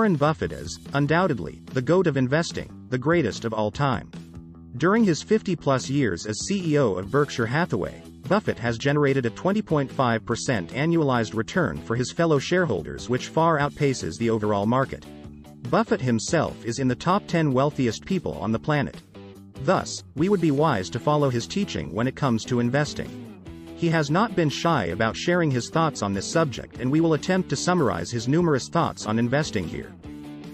Warren Buffett is, undoubtedly, the GOAT of investing, the greatest of all time. During his 50-plus years as CEO of Berkshire Hathaway, Buffett has generated a 20.5% annualized return for his fellow shareholders, which far outpaces the overall market. Buffett himself is in the top 10 wealthiest people on the planet. Thus, we would be wise to follow his teaching when it comes to investing. He has not been shy about sharing his thoughts on this subject, and we will attempt to summarize his numerous thoughts on investing here.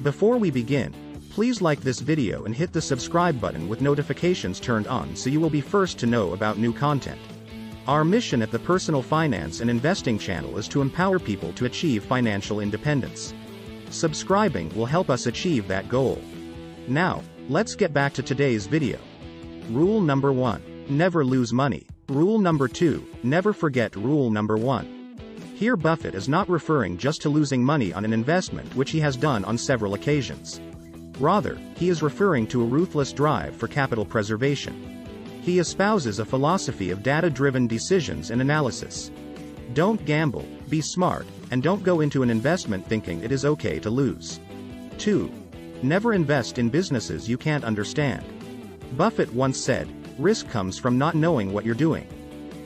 Before we begin, please like this video and hit the subscribe button with notifications turned on so you will be first to know about new content. Our mission at the Personal Finance and Investing channel is to empower people to achieve financial independence. Subscribing will help us achieve that goal. Now, let's get back to today's video. Rule number 1. Never lose money. Rule number 2. Never forget rule number 1. Here Buffett is not referring just to losing money on an investment, which he has done on several occasions. Rather, he is referring to a ruthless drive for capital preservation. He espouses a philosophy of data-driven decisions and analysis. Don't gamble, be smart, and don't go into an investment thinking it is okay to lose. 2. Never invest in businesses you can't understand. Buffett once said, "Risk comes from not knowing what you're doing."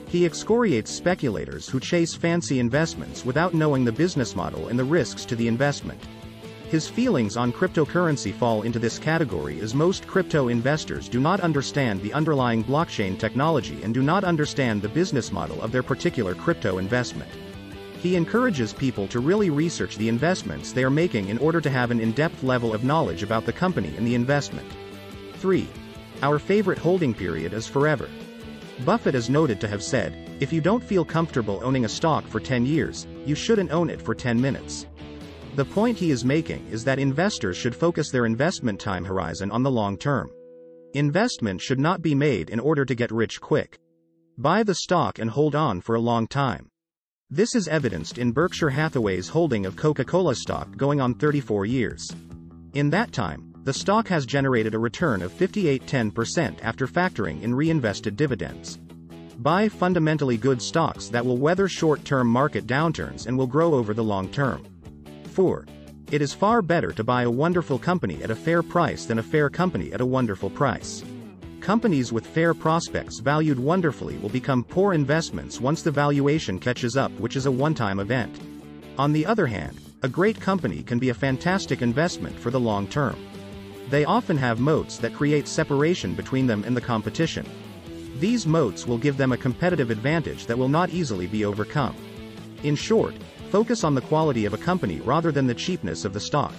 He excoriates speculators who chase fancy investments without knowing the business model and the risks to the investment. His feelings on cryptocurrency fall into this category, as most crypto investors do not understand the underlying blockchain technology and do not understand the business model of their particular crypto investment. He encourages people to really research the investments they are making in order to have an in-depth level of knowledge about the company and the investment. 3. Our favorite holding period is forever. Buffett is noted to have said, "If you don't feel comfortable owning a stock for 10 years, you shouldn't own it for 10 minutes. The point he is making is that investors should focus their investment time horizon on the long term. Investment should not be made in order to get rich quick. Buy the stock and hold on for a long time. This is evidenced in Berkshire Hathaway's holding of Coca-Cola stock going on 34 years. In that time, the stock has generated a return of 58.10% after factoring in reinvested dividends. Buy fundamentally good stocks that will weather short-term market downturns and will grow over the long term. 4. It is far better to buy a wonderful company at a fair price than a fair company at a wonderful price. Companies with fair prospects valued wonderfully will become poor investments once the valuation catches up, which is a one-time event. On the other hand, a great company can be a fantastic investment for the long term. They often have moats that create separation between them and the competition. These moats will give them a competitive advantage that will not easily be overcome. In short, focus on the quality of a company rather than the cheapness of the stock.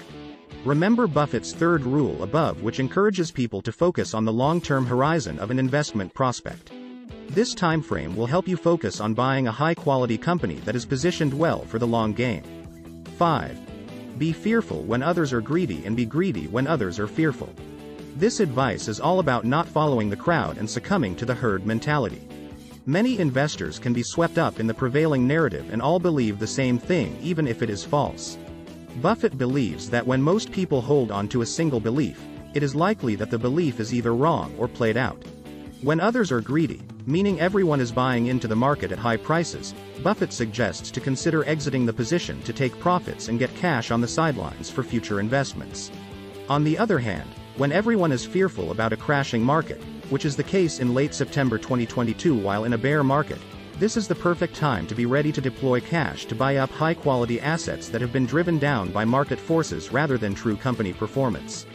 Remember Buffett's third rule above, which encourages people to focus on the long-term horizon of an investment prospect. This time frame will help you focus on buying a high-quality company that is positioned well for the long game. 5. Be fearful when others are greedy and be greedy when others are fearful. This advice is all about not following the crowd and succumbing to the herd mentality. Many investors can be swept up in the prevailing narrative and all believe the same thing even if it is false. Buffett believes that when most people hold on to a single belief, it is likely that the belief is either wrong or played out. When others are greedy, meaning everyone is buying into the market at high prices, Buffett suggests to consider exiting the position to take profits and get cash on the sidelines for future investments. On the other hand, when everyone is fearful about a crashing market, which is the case in late September 2022 while in a bear market, this is the perfect time to be ready to deploy cash to buy up high-quality assets that have been driven down by market forces rather than true company performance.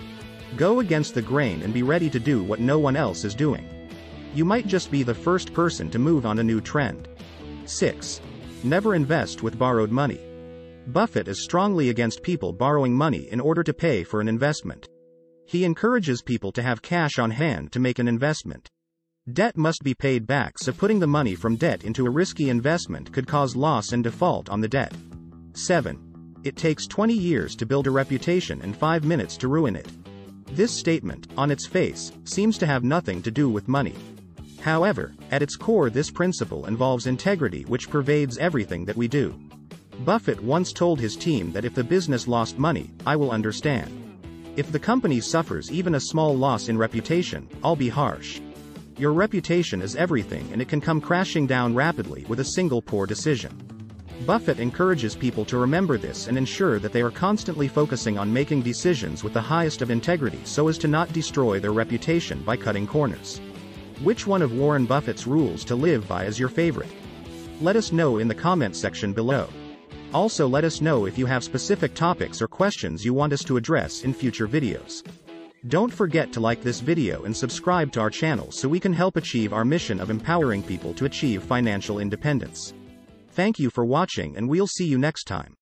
Go against the grain and be ready to do what no one else is doing. You might just be the first person to move on a new trend. 6. Never invest with borrowed money. Buffett is strongly against people borrowing money in order to pay for an investment. He encourages people to have cash on hand to make an investment. Debt must be paid back, so putting the money from debt into a risky investment could cause loss and default on the debt. 7. It takes 20 years to build a reputation and 5 minutes to ruin it. This statement, on its face, seems to have nothing to do with money. However, at its core this principle involves integrity, which pervades everything that we do. Buffett once told his team that if the business lost money, I will understand. If the company suffers even a small loss in reputation, I'll be harsh. Your reputation is everything and it can come crashing down rapidly with a single poor decision. Buffett encourages people to remember this and ensure that they are constantly focusing on making decisions with the highest of integrity so as to not destroy their reputation by cutting corners. Which one of Warren Buffett's rules to live by is your favorite? Let us know in the comments section below. Also, let us know if you have specific topics or questions you want us to address in future videos. Don't forget to like this video and subscribe to our channel so we can help achieve our mission of empowering people to achieve financial independence. Thank you for watching, and we'll see you next time.